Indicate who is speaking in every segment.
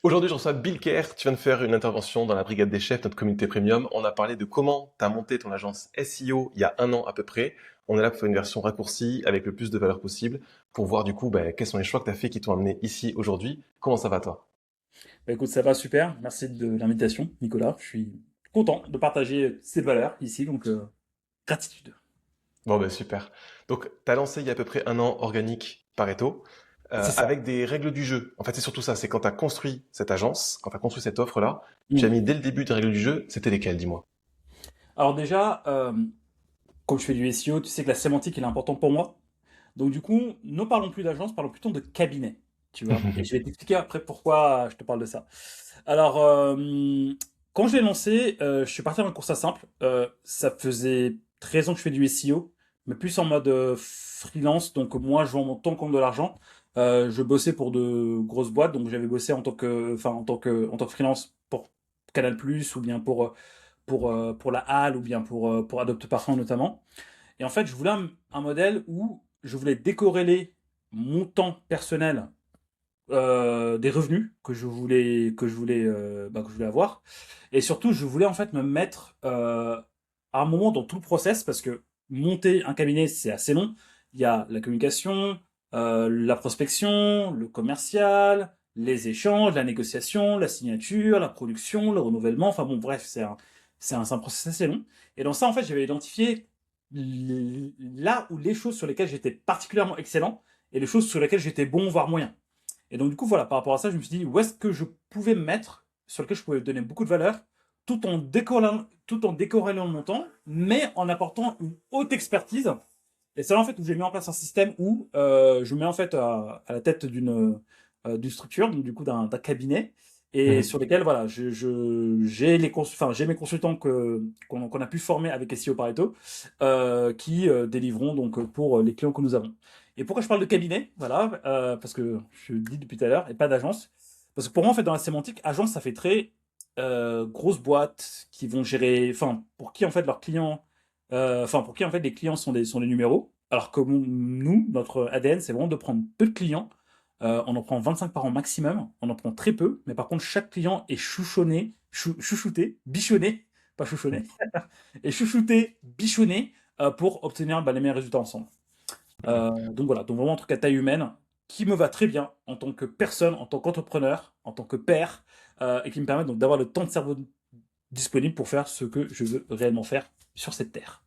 Speaker 1: Aujourd'hui, je reçois Bill Kerr. Tu viens de faire une intervention dans la Brigade des chefs, notre communauté premium. On a parlé de comment tu as monté ton agence SEO il y a un an à peu près. On est là pour faire une version raccourcie avec le plus de valeur possible pour voir du coup quels sont les choix que tu as fait qui t'ont amené ici aujourd'hui. Comment ça va toi?
Speaker 2: Bah, écoute, ça va super. Merci de l'invitation, Nicolas. Je suis content de partager ces valeurs ici, donc gratitude.
Speaker 1: Bon super. Donc tu as lancé il y a à peu près un an Organique Pareto
Speaker 2: C'est ça.
Speaker 1: avec des règles du jeu. En fait, c'est surtout ça. C'est quand tu as construit cette agence, quand tu as construit cette offre-là, tu as
Speaker 2: Mm.
Speaker 1: mis dès le début des règles du jeu. C'était lesquelles, dis-moi?
Speaker 2: Alors déjà, comme je fais du SEO, tu sais que la sémantique elle est importante pour moi. Donc du coup, ne parlons plus d'agence, parlons plutôt de cabinet. Tu vois. Et je vais t'expliquer après pourquoi je te parle de ça. Alors, quand je l'ai lancé, je suis parti dans un constat simple. Ça faisait 13 ans que je fais du SEO, mais plus en mode freelance. Donc moi, je vends mon temps contre de l'argent. Je bossais pour de grosses boîtes, donc j'avais bossé en tant que freelance pour Canal+, ou bien pour la Halle, ou bien pour Adopt Parfum notamment. Et en fait, je voulais un modèle où je voulais décorréler mon temps personnel des revenus que je voulais avoir. Et surtout, je voulais en fait me mettre à un moment dans tout le process, parce que monter un cabinet, c'est assez long. Il y a la communication, la prospection, le commercial, les échanges, la négociation, la signature, la production, le renouvellement. Enfin bon, bref, c'est un process assez long. Et dans ça, en fait, j'avais identifié là où les choses sur lesquelles j'étais particulièrement excellent et les choses sur lesquelles j'étais bon, voire moyen. Et donc, du coup, voilà, par rapport à ça, je me suis dit, où est-ce que je pouvais me mettre, sur lequel je pouvais donner beaucoup de valeur, tout en décorrélant mon temps, mais en apportant une haute expertise. Et c'est là, en fait, où j'ai mis en place un système où je me mets, en fait, à la tête d'une structure, donc, du coup, d'un cabinet, et sur lesquels, voilà, j'ai mes consultants qu'on a pu former avec SEO Pareto, qui délivreront donc pour les clients que nous avons. Et pourquoi je parle de cabinet? Voilà, parce que je le dis depuis tout à l'heure, et pas d'agence. Parce que pour moi, en fait, dans la sémantique, agence, ça fait très grosse boîte qui vont gérer, enfin, pour qui en fait leurs clients, enfin, pour qui en fait les clients sont des numéros. Alors que nous, notre ADN, c'est vraiment de prendre peu de clients. On en prend 25 par an maximum. On en prend très peu, mais par contre, chaque client est chouchonné, chouchouté, bichonné, pas chouchonné, et chouchouté, bichonné pour obtenir les meilleurs résultats ensemble. Donc voilà, donc vraiment un truc à taille humaine qui me va très bien en tant que personne, en tant qu'entrepreneur, en tant que père, et qui me permet donc d'avoir le temps de cerveau disponible pour faire ce que je veux réellement faire sur cette terre.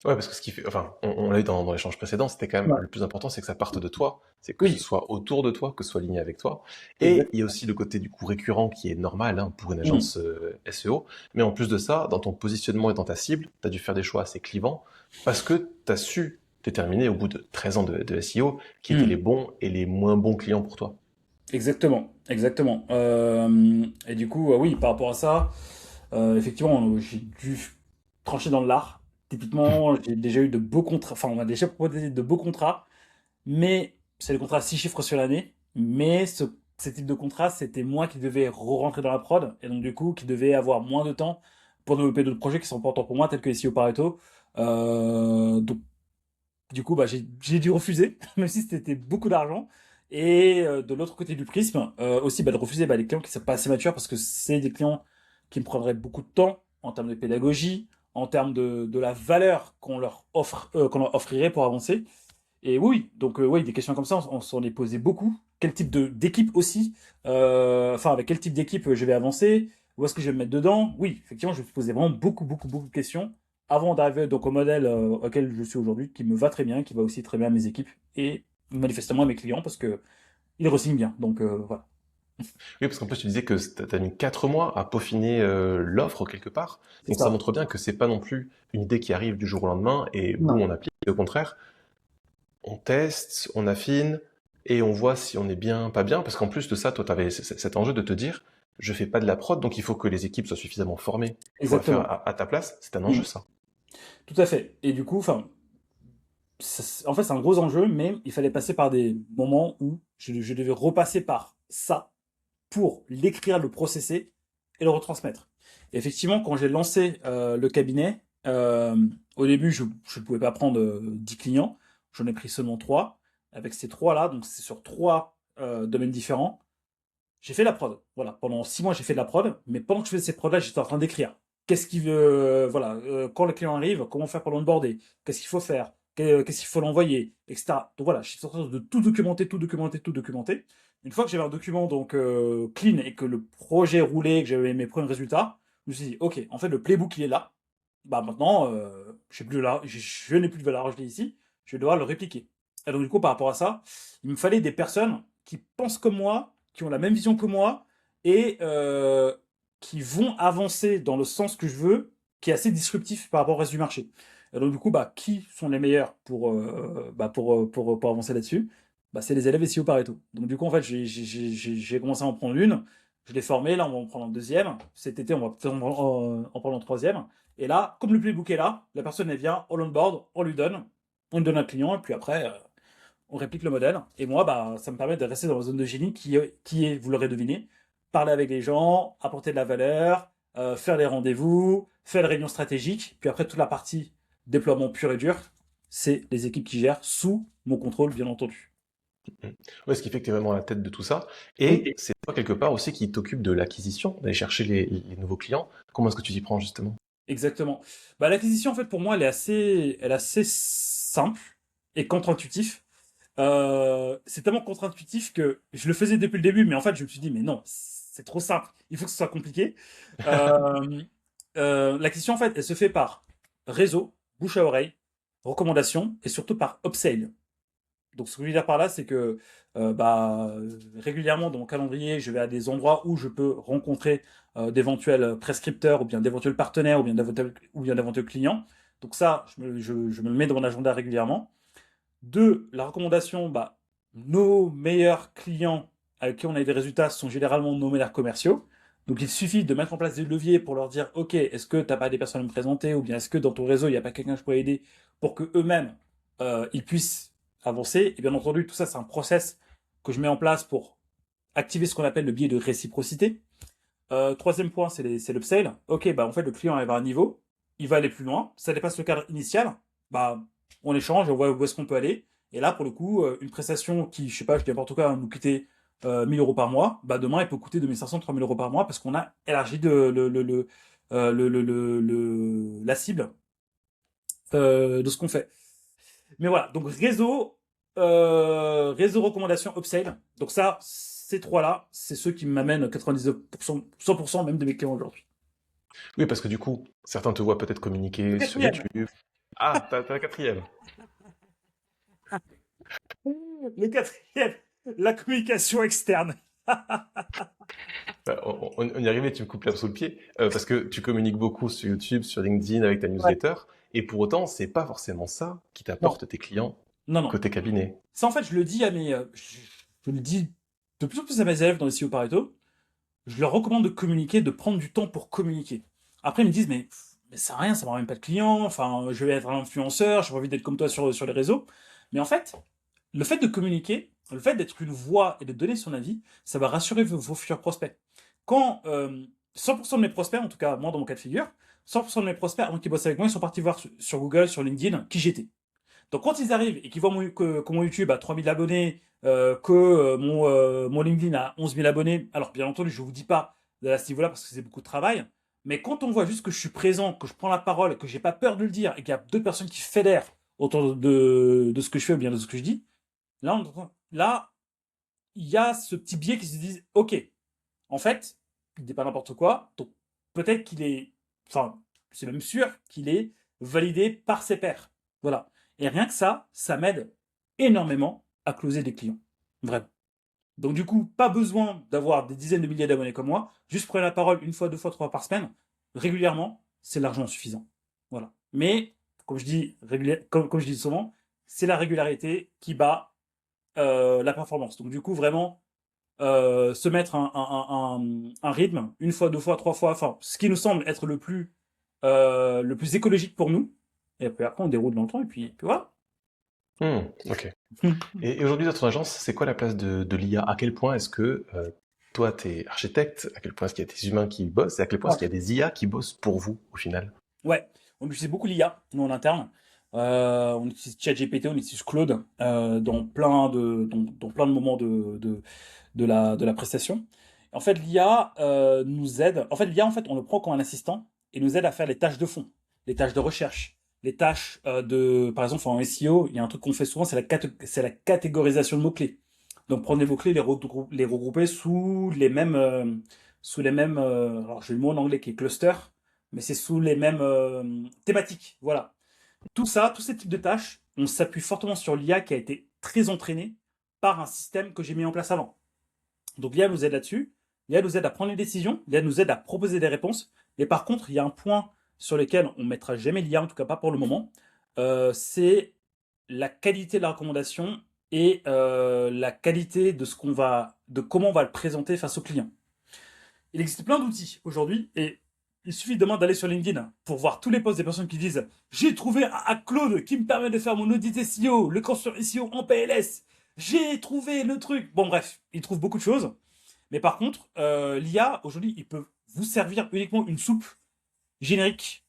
Speaker 1: Ouais, parce que ce qui fait, enfin, on l'a eu dans l'échange précédent, c'était quand même
Speaker 2: Ouais.
Speaker 1: le plus important, c'est que ça parte de toi, c'est que ce
Speaker 2: Oui,
Speaker 1: soit autour de toi, que ce soit aligné avec toi. Et il y a
Speaker 2: exactement.
Speaker 1: aussi le côté du coup récurrent qui est normal hein, pour une
Speaker 2: Mm.
Speaker 1: agence SEO. Mais en plus de ça, dans ton positionnement et dans ta cible, tu as dû faire des choix assez clivants parce que tu as su déterminer au bout de 13 ans de SEO qui étaient les
Speaker 2: Mm.
Speaker 1: bons et les moins bons clients pour toi.
Speaker 2: Exactement, exactement. Et du coup, oui, par rapport à ça, effectivement, j'ai dû trancher dans le lard. Typiquement, j'ai déjà eu de beaux contrats, enfin, on m'a déjà proposé de beaux contrats, mais c'est le contrat à 6 chiffres sur l'année. Mais ce type de contrat, c'était moi qui devais re-rentrer dans la prod, et donc du coup, qui devait avoir moins de temps pour développer d'autres projets qui sont importants pour moi, tels que SEO Pareto. Donc, du coup, j'ai dû refuser, même si c'était beaucoup d'argent. Et de l'autre côté du prisme, aussi de refuser les clients qui ne sont pas assez matures, parce que c'est des clients qui me prendraient beaucoup de temps en termes de pédagogie, en termes de la valeur qu'on leur offrirait pour avancer. Et oui, donc oui, des questions comme ça, on s'en est posé beaucoup. Quel type d'équipe aussi, enfin avec quel type d'équipe je vais avancer, où est-ce que je vais me mettre dedans? Oui, effectivement, je me posais vraiment beaucoup, beaucoup, beaucoup de questions avant d'arriver donc au modèle auquel je suis aujourd'hui, qui me va très bien, qui va aussi très bien à mes équipes et manifestement à mes clients, parce que ils re-signent bien. Donc voilà.
Speaker 1: Oui, parce qu'en plus tu disais que tu as mis 4 mois à peaufiner l'offre quelque part.
Speaker 2: C'est
Speaker 1: Donc ça
Speaker 2: ça.
Speaker 1: montre bien que c'est pas non plus une idée qui arrive du jour au lendemain et boum,
Speaker 2: Non.
Speaker 1: on applique. Au contraire, on teste, on affine et on voit si on est bien, pas bien. Parce qu'en plus de ça, toi, tu avais cet enjeu de te dire, je fais pas de la prod, donc il faut que les équipes soient suffisamment formées pour la faire
Speaker 2: Exactement.
Speaker 1: à ta place. C'est un enjeu,
Speaker 2: Mm.
Speaker 1: ça.
Speaker 2: Tout à fait. Et du coup, enfin, en fait, c'est un gros enjeu, mais il fallait passer par des moments où je devais repasser par ça pour l'écrire, le processer et le retransmettre. Et effectivement, quand j'ai lancé le cabinet, au début, je ne pouvais pas prendre 10 clients. J'en ai pris seulement 3. Avec ces 3-là, donc c'est sur 3 domaines différents. j'ai fait la prod. Voilà, pendant 6 mois, j'ai fait de la prod, mais pendant que je faisais cette prod-là, j'étais en train d'écrire. Qu'est-ce qu'il veut, voilà, quand le client arrive, comment faire pour l'onboarder, qu'est-ce qu'il faut faire, qu'est-ce qu'il faut l'envoyer, etc. Donc voilà, je suis en train de tout documenter, tout documenter, tout documenter. Une fois que j'avais un document donc clean et que le projet roulait, que j'avais mes premiers résultats, je me suis dit, ok, en fait, le playbook, il est là. Bah maintenant, je n'ai plus de valeur ajoutée ici, je vais devoir le répliquer. Et donc du coup, par rapport à ça, il me fallait des personnes qui pensent comme moi, qui ont la même vision que moi, et qui vont avancer dans le sens que je veux, qui est assez disruptif par rapport au reste du marché. Et donc du coup, bah, qui sont les meilleurs pour avancer là-dessus? Bah, c'est les élèves SEO Pareto. Donc du coup, en fait, j'ai commencé à en prendre une, je l'ai formée, là on va en prendre un deuxième, cet été on va peut-être en prendre un troisième, et là, comme le playbook est là, la personne elle vient, on l'onboard, on lui donne un client, et puis après, on réplique le modèle. Et moi, bah, ça me permet de rester dans la zone de génie qui est, vous l'aurez deviné, parler avec les gens, apporter de la valeur, faire les rendez-vous, faire les réunions stratégiques. Puis après, toute la partie déploiement pur et dur, c'est les équipes qui gèrent sous mon contrôle, bien entendu.
Speaker 1: Ouais, ce qui fait que tu es vraiment à la tête de tout ça. Et
Speaker 2: Oui,
Speaker 1: c'est toi, quelque part, aussi, qui t'occupe de l'acquisition, d'aller chercher les nouveaux clients. Comment est-ce que tu t'y prends, justement?
Speaker 2: exactement. Bah, l'acquisition, en fait, pour moi, elle est assez simple et contre-intuitif. C'est tellement contre-intuitif que je le faisais depuis le début, mais en fait, je me suis dit, mais non, c'est trop simple, il faut que ce soit compliqué. Euh, L'acquisition, en fait, elle se fait par réseau, bouche à oreille, recommandation, et surtout par upsell. Donc, ce que je veux dire par là, c'est que régulièrement, dans mon calendrier, je vais à des endroits où je peux rencontrer d'éventuels prescripteurs, ou bien d'éventuels partenaires, ou bien d'éventuels clients. Donc ça, je me le mets dans mon agenda régulièrement. Deux, la recommandation, bah, nos meilleurs clients avec qui on a eu des résultats sont généralement nos meilleurs commerciaux. Donc il suffit de mettre en place des leviers pour leur dire, OK, est-ce que tu n'as pas des personnes à me présenter, ou bien est-ce que dans ton réseau, il n'y a pas quelqu'un que je pourrais aider pour que eux-mêmes, ils puissent avancer. Et bien entendu, tout ça, c'est un process que je mets en place pour activer ce qu'on appelle le biais de réciprocité. Troisième point, c'est l'upsell. Ok, bah en fait, le client arrive à un niveau, il va aller plus loin, ça dépasse le cadre initial, bah on échange, on voit où est-ce qu'on peut aller. Et là, pour le coup, une prestation qui, je sais pas, je dis n'importe quoi, va nous coûter 1000 euros par mois, bah demain, elle peut coûter 2500, 3000 euros par mois parce qu'on a élargi la cible de ce qu'on fait. Mais voilà, donc réseau recommandation upsell. Donc ça, ces trois-là, c'est ceux qui m'amènent 99%, 100% même de mes clients aujourd'hui.
Speaker 1: Oui, parce que du coup, certains te voient peut-être
Speaker 2: Le
Speaker 1: communiquer sur
Speaker 2: quatrième.
Speaker 1: YouTube. Ah, t'as la quatrième.
Speaker 2: Le quatrième, la communication externe.
Speaker 1: Bah, on y arrivait, tu me coupes l'herbe sous le pied, parce que tu communiques beaucoup sur YouTube, sur LinkedIn, avec ta
Speaker 2: Ouais.
Speaker 1: newsletter, et pour autant, c'est pas forcément ça qui
Speaker 2: Non,
Speaker 1: t'apporte tes clients
Speaker 2: non, non.
Speaker 1: côté cabinet.
Speaker 2: Ça, en fait, je le dis à je le dis de plus en plus à mes élèves dans les CEO Pareto. Je leur recommande de communiquer, de prendre du temps pour communiquer. Après, ils me disent, mais ça sert à rien, ça ne même pas de clients. Enfin, je vais être un influenceur, j'ai pas envie d'être comme toi sur les réseaux. Mais en fait, le fait de communiquer, le fait d'être une voix et de donner son avis, ça va rassurer vos futurs prospects. Quand 100% de mes prospects, en tout cas moi dans mon cas de figure, 100% de mes prospects avant qu'ils bossent avec moi, ils sont partis voir sur Google, sur LinkedIn, qui j'étais. Donc quand ils arrivent et qu'ils voient que mon YouTube a 3000 abonnés, que mon LinkedIn a 11 000 abonnés, alors bien entendu je ne vous dis pas à ce niveau-là parce que c'est beaucoup de travail, mais quand on voit juste que je suis présent, que je prends la parole, que j'ai pas peur de le dire et qu'il y a deux personnes qui fédèrent autour de ce que je fais ou bien de ce que je dis, là, il y a ce petit biais qui se dit, ok, en fait, il n'est pas n'importe quoi, donc peut-être qu'il est, enfin, c'est même sûr qu'il est validé par ses pairs. Voilà. Et rien que ça m'aide énormément à closer des clients. Vraiment. Donc du coup, pas besoin d'avoir des dizaines de milliers d'abonnés comme moi, juste prenez la parole une fois, deux fois, trois par semaine, régulièrement, c'est largement suffisant. Voilà. Mais, comme je dis, comme je dis souvent, c'est la régularité qui bat la performance. Donc du coup, vraiment, se mettre un rythme, une fois, deux fois, trois fois, enfin, ce qui nous semble être le plus écologique pour nous. Et puis après, on déroule dans le temps, et puis voilà.
Speaker 1: Ok. Et aujourd'hui, dans ton agence, c'est quoi la place de l'IA? À quel point est-ce que toi, tu es architecte? À quel point est-ce qu'il y a des humains qui bossent? Et à quel point est-ce
Speaker 2: Ouais.
Speaker 1: qu'il y a des IA qui bossent pour vous, au final?
Speaker 2: Ouais, on utilise beaucoup l'IA, nous en interne. On utilise ChatGPT, on utilise Claude dans plein de moments de la prestation. En fait, l'IA nous aide. En fait, l'IA, en fait, on le prend comme un assistant et nous aide à faire les tâches de fond, les tâches de recherche, les tâches par exemple, en SEO, il y a un truc qu'on fait souvent, c'est la catégorisation de mots-clés. Donc, prendre les mots-clés, les regrouper alors j'ai le mot en anglais qui est cluster, mais c'est sous les mêmes thématiques. Voilà. Tout ça, tous ces types de tâches, on s'appuie fortement sur l'IA qui a été très entraînée par un système que j'ai mis en place avant. Donc l'IA nous aide là-dessus, l'IA nous aide à prendre les décisions, l'IA nous aide à proposer des réponses. Mais par contre, il y a un point sur lequel on ne mettra jamais l'IA, en tout cas pas pour le moment, c'est la qualité de la recommandation et la qualité de comment on va le présenter face au client. Il existe plein d'outils aujourd'hui et il suffit demain d'aller sur LinkedIn pour voir tous les posts des personnes qui disent j'ai trouvé un hack Claude qui me permet de faire mon audit SEO, le curseur SEO en PLS. J'ai trouvé le truc. Bon bref, ils trouvent beaucoup de choses. Mais par contre, l'IA aujourd'hui, il peut vous servir uniquement une soupe générique.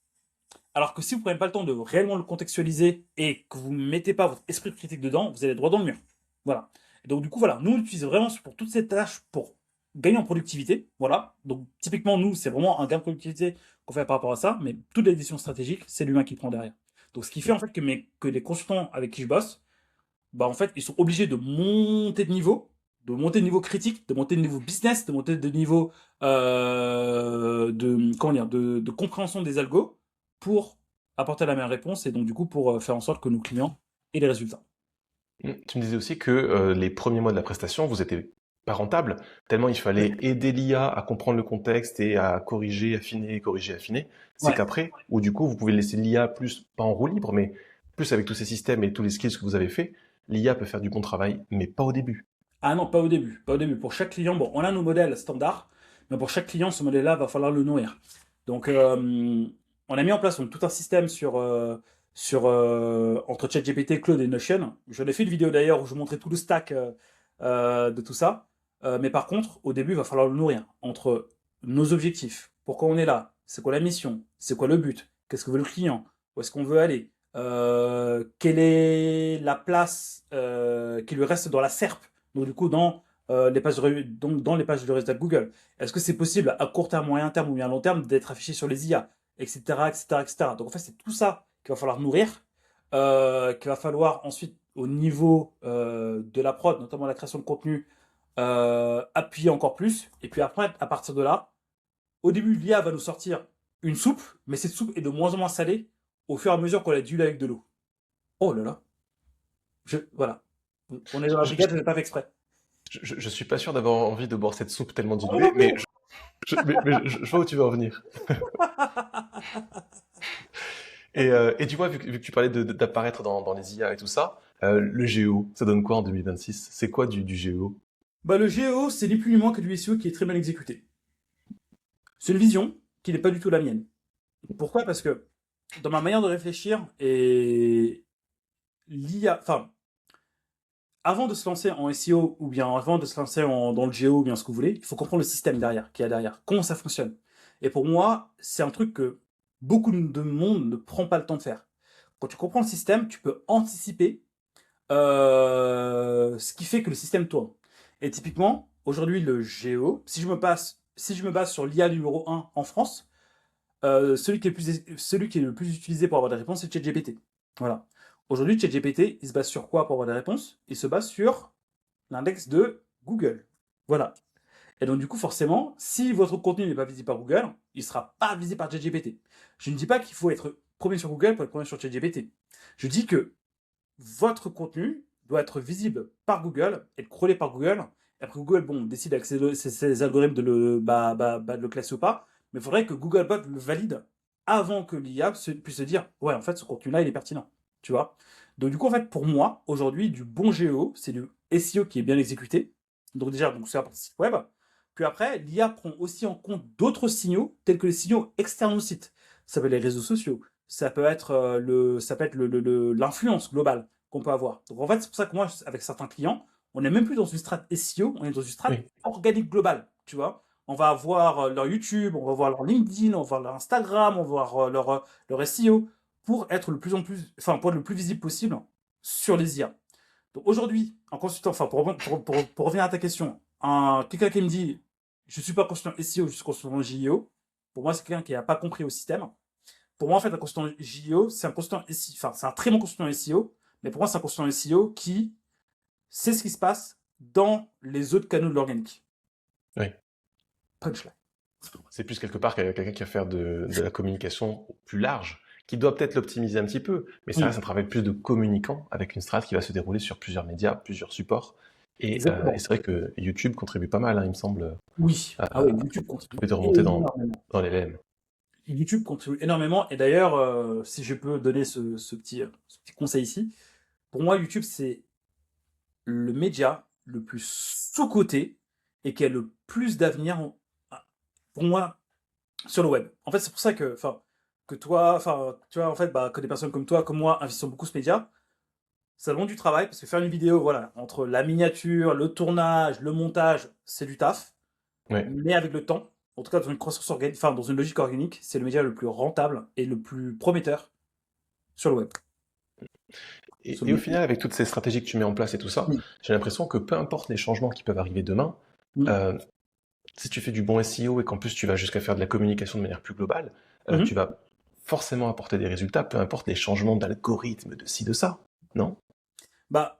Speaker 2: Alors que si vous ne prenez pas le temps de réellement le contextualiser et que vous ne mettez pas votre esprit critique dedans, vous allez droit dans le mur. Voilà. Et donc du coup, voilà, nous on l'utilise vraiment pour toutes ces tâches pour gagner en productivité. Voilà. Donc typiquement, nous, c'est vraiment un gain de productivité qu'on fait par rapport à ça, mais toute les décisions stratégiques, c'est l'humain qui prend derrière. Donc ce qui fait en fait que les consultants avec qui je bosse, bah en fait, ils sont obligés de monter de niveau critique, de monter de niveau business, de monter de niveau de compréhension des algos pour apporter la meilleure réponse et donc du coup pour faire en sorte que nos clients aient les résultats.
Speaker 1: Tu me disais aussi que les premiers mois de la prestation, vous étiez pas rentable, tellement il
Speaker 2: Oui.
Speaker 1: fallait aider l'IA à comprendre le contexte et à corriger, affiner, corriger, affiner. C'est
Speaker 2: Ouais.
Speaker 1: qu'après, ou du coup, vous pouvez laisser l'IA plus, pas en roue libre, mais plus avec tous ces systèmes et tous les skills que vous avez fait, l'IA peut faire du bon travail, mais pas au début.
Speaker 2: Ah non, pas au début. Pas au début. Pour chaque client, bon, on a nos modèles standards, mais pour chaque client, ce modèle-là, va falloir le nourrir. Donc, on a mis en place donc, tout un système entre ChatGPT, Claude et Notion. J'en ai fait une vidéo d'ailleurs où je montrais tout le stack de tout ça. Mais par contre, au début, il va falloir le nourrir entre nos objectifs. Pourquoi on est là? C'est quoi la mission? C'est quoi le but? Qu'est-ce que veut le client? Où est-ce qu'on veut aller? Quelle est la place qui lui reste dans la SERP? Donc du coup, dans les pages de résultats de Google. Est-ce que c'est possible à court terme, moyen terme ou bien à long terme d'être affiché sur les IA, etc., etc., etc. Donc en fait, c'est tout ça qu'il va falloir nourrir, qu'il va falloir ensuite au niveau de la prod, notamment la création de contenu, appuyer encore plus. Et puis après, à partir de là, au début, l'IA va nous sortir une soupe, mais cette soupe est de moins en moins salée au fur et à mesure qu'on la dilue avec de l'eau. Oh là là, voilà. On est dans la
Speaker 1: Je,
Speaker 2: brigade, je l'ai pas fait exprès.
Speaker 1: je suis pas sûr d'avoir envie de boire cette soupe tellement
Speaker 2: Oh
Speaker 1: diluée,
Speaker 2: non,
Speaker 1: mais
Speaker 2: non.
Speaker 1: je vois où tu veux en venir. Et tu vois, vu que tu parlais d'apparaître dans les IA et tout ça, le Géo, ça donne quoi en 2026? C'est quoi du Géo?
Speaker 2: Bah, le GEO, c'est ni plus ni moins que du SEO qui est très mal exécuté. C'est une vision qui n'est pas du tout la mienne. Pourquoi? Parce que dans ma manière de réfléchir et l'IA, enfin, avant de se lancer en SEO ou bien avant de se lancer dans le GEO ou bien ce que vous voulez, il faut comprendre le système derrière, qu'il y a derrière, comment ça fonctionne. Et pour moi, c'est un truc que beaucoup de monde ne prend pas le temps de faire. Quand tu comprends le système, tu peux anticiper ce qui fait que le système tourne. Et typiquement, aujourd'hui, le GEO, si je me base sur l'IA numéro 1 en France, celui qui est le plus utilisé pour avoir des réponses, c'est ChatGPT. Voilà. Aujourd'hui, ChatGPT, il se base sur quoi pour avoir des réponses? Il se base sur l'index de Google. Voilà. Et donc, du coup, forcément, si votre contenu n'est pas visible par Google, il ne sera pas visible par ChatGPT. Je ne dis pas qu'il faut être premier sur Google pour être premier sur ChatGPT. Je dis que votre contenu doit être visible par Google, être crawlé par Google. Et après, Google, bon, décide avec ses algorithmes de le classer ou pas. Mais il faudrait que Googlebot le valide avant que l'IA puisse se dire, ouais, en fait, ce contenu-là, il est pertinent. Tu vois? Donc, du coup, en fait, pour moi, aujourd'hui, du bon GEO, c'est du SEO qui est bien exécuté. Donc, déjà, donc, c'est la partie site web. Puis après, l'IA prend aussi en compte d'autres signaux, tels que les signaux externes au site. Ça peut être les réseaux sociaux. Ça peut être l'influence globale qu'on peut avoir. Donc en fait, c'est pour ça que moi, avec certains clients, on n'est même plus dans une strate SEO, on est dans une strate
Speaker 1: Oui.
Speaker 2: organique globale, tu vois. On va voir leur YouTube, on va voir leur LinkedIn, on va voir leur Instagram, on va voir leur SEO pour être pour être le plus visible possible sur les IA. Donc aujourd'hui, en consultant, enfin pour revenir à ta question, quelqu'un qui me dit je suis pas consultant SEO, je suis consultant JEO. Pour moi, c'est quelqu'un qui n'a pas compris au système. Pour moi, en fait, un consultant JEO, c'est un consultant SEO, enfin, c'est un très bon consultant SEO, mais pour moi, c'est un consultant SEO qui sait ce qui se passe dans les autres canaux de l'organique.
Speaker 1: Oui.
Speaker 2: Punchline.
Speaker 1: C'est plus quelque part quelqu'un qui va faire de la communication plus large, qui doit peut-être l'optimiser un petit peu, mais ça reste un travail plus de communicant avec une strat qui va se dérouler sur plusieurs médias, plusieurs supports. Et c'est vrai que YouTube contribue pas mal, hein, il me semble,
Speaker 2: Oui.
Speaker 1: à
Speaker 2: YouTube contribue
Speaker 1: de remonter
Speaker 2: énormément.
Speaker 1: dans les LM.
Speaker 2: YouTube contribue énormément. Et d'ailleurs, si je peux donner ce petit conseil ici, pour moi, YouTube, c'est le média le plus sous-coté et qui a le plus d'avenir, pour moi, sur le web. En fait, c'est pour ça que toi, tu vois, en fait, que des personnes comme toi, comme moi, investissent beaucoup ce média. Ça demande du travail parce que faire une vidéo, voilà, entre la miniature, le tournage, le montage, c'est du taf.
Speaker 1: Ouais.
Speaker 2: Mais avec le temps, en tout cas dans une croissance organique, dans une logique organique, c'est le média le plus rentable et le plus prometteur sur le web.
Speaker 1: Et au final, avec toutes ces stratégies que tu mets en place et tout ça, j'ai l'impression que peu importe les changements qui peuvent arriver demain, si tu fais du bon SEO et qu'en plus tu vas jusqu'à faire de la communication de manière plus globale, tu vas forcément apporter des résultats, peu importe les changements d'algorithme, de ci, de ça, non?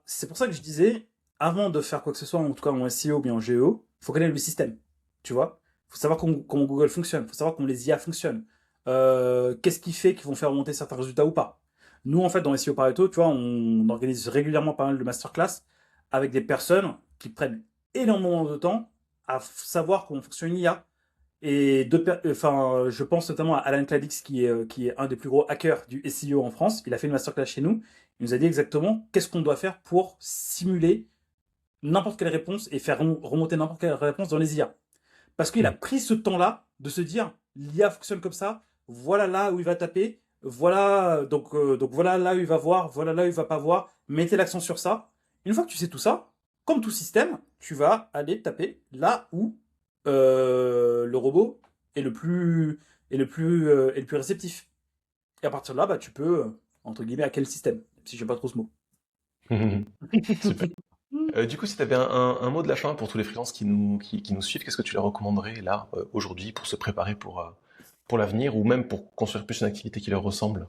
Speaker 2: C'est pour ça que je disais, avant de faire quoi que ce soit, en tout cas en SEO ou bien en GEO, il faut connaître le système, tu vois. Il faut savoir comment Google fonctionne, il faut savoir comment les IA fonctionnent. Qu'est-ce qui fait qu'ils vont faire remonter certains résultats ou pas. Nous, en fait, dans SEO Pareto, tu vois, on organise régulièrement pas mal de masterclass avec des personnes qui prennent énormément de temps à savoir comment fonctionne une IA. Et je pense notamment à Alan Cladix, qui est un des plus gros hackers du SEO en France. Il a fait une masterclass chez nous. Il nous a dit exactement qu'est-ce qu'on doit faire pour simuler n'importe quelle réponse et faire remonter n'importe quelle réponse dans les IA. Parce qu'il a pris ce temps-là de se dire l'IA fonctionne comme ça, voilà là où il va taper, voilà donc voilà là où il va voir, voilà là où il va pas voir, mettez l'accent sur ça. Une fois que tu sais tout ça, comme tout système, tu vas aller taper là où le robot est le plus réceptif. Et à partir de là, tu peux entre guillemets hacker le système, si j'aime pas trop ce mot.
Speaker 1: Super. Du coup, si tu avais un mot de la fin pour tous les freelances qui nous suivent, qu'est-ce que tu leur recommanderais là, aujourd'hui, pour se préparer pour l'avenir ou même pour construire plus une activité qui leur ressemble?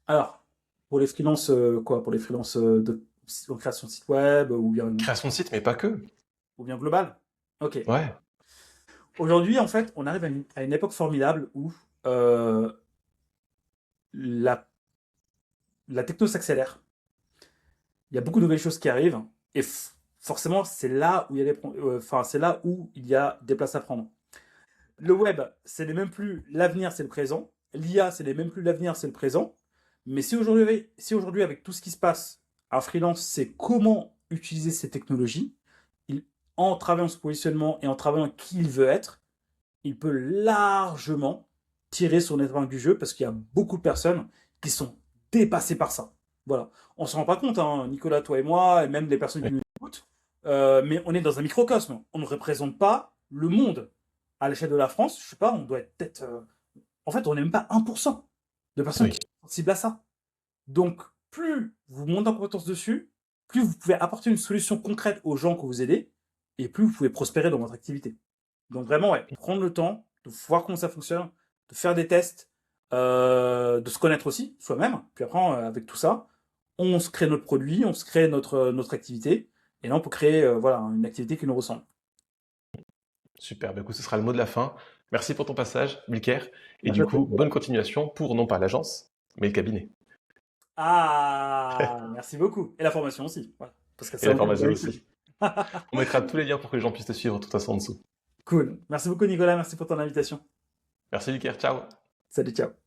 Speaker 2: Alors, pour les freelances, Pour les freelances de création de site web ou bien
Speaker 1: Création de site, mais pas que.
Speaker 2: global. Ok.
Speaker 1: Ouais.
Speaker 2: Aujourd'hui, en fait, on arrive à une époque formidable où la techno s'accélère. Il y a beaucoup de nouvelles choses qui arrivent et forcément, c'est là où c'est là où il y a des places à prendre. Le web, c'est même plus l'avenir, c'est le présent. L'IA, c'est même plus l'avenir, c'est le présent. Mais si aujourd'hui, avec tout ce qui se passe, un freelance sait comment utiliser ces technologies, en travaillant ce positionnement et en travaillant qui il veut être, il peut largement tirer son épingle du jeu parce qu'il y a beaucoup de personnes qui sont dépassées par ça. Voilà. On ne se rend pas compte, hein, Nicolas, toi et moi, et même les personnes qui nous écoutent, mais on est dans un microcosme. On ne représente pas le monde. À l'échelle de la France, je sais pas, on doit être peut-être... En fait, on n'est même pas 1% de personnes qui sont sensibles à ça. Donc, plus vous montez en compétence dessus, plus vous pouvez apporter une solution concrète aux gens que vous aidez, et plus vous pouvez prospérer dans votre activité. Donc vraiment, prendre le temps de voir comment ça fonctionne, de faire des tests, de se connaître aussi soi-même. Puis après, avec tout ça, on se crée notre produit, on se crée notre activité, et là on peut créer une activité qui nous ressemble.
Speaker 1: Super, écoute, ce sera le mot de la fin. Merci pour ton passage, Milker. Et du coup, bonne continuation pour non pas l'agence, mais le cabinet.
Speaker 2: Ah, merci beaucoup. Et la formation aussi. Voilà. Parce que
Speaker 1: et la formation aussi. On mettra tous les liens pour que les gens puissent te suivre de toute façon en dessous.
Speaker 2: Cool. Merci beaucoup Nicolas, merci pour ton invitation.
Speaker 1: Merci Milker, ciao.
Speaker 2: Salut, ciao.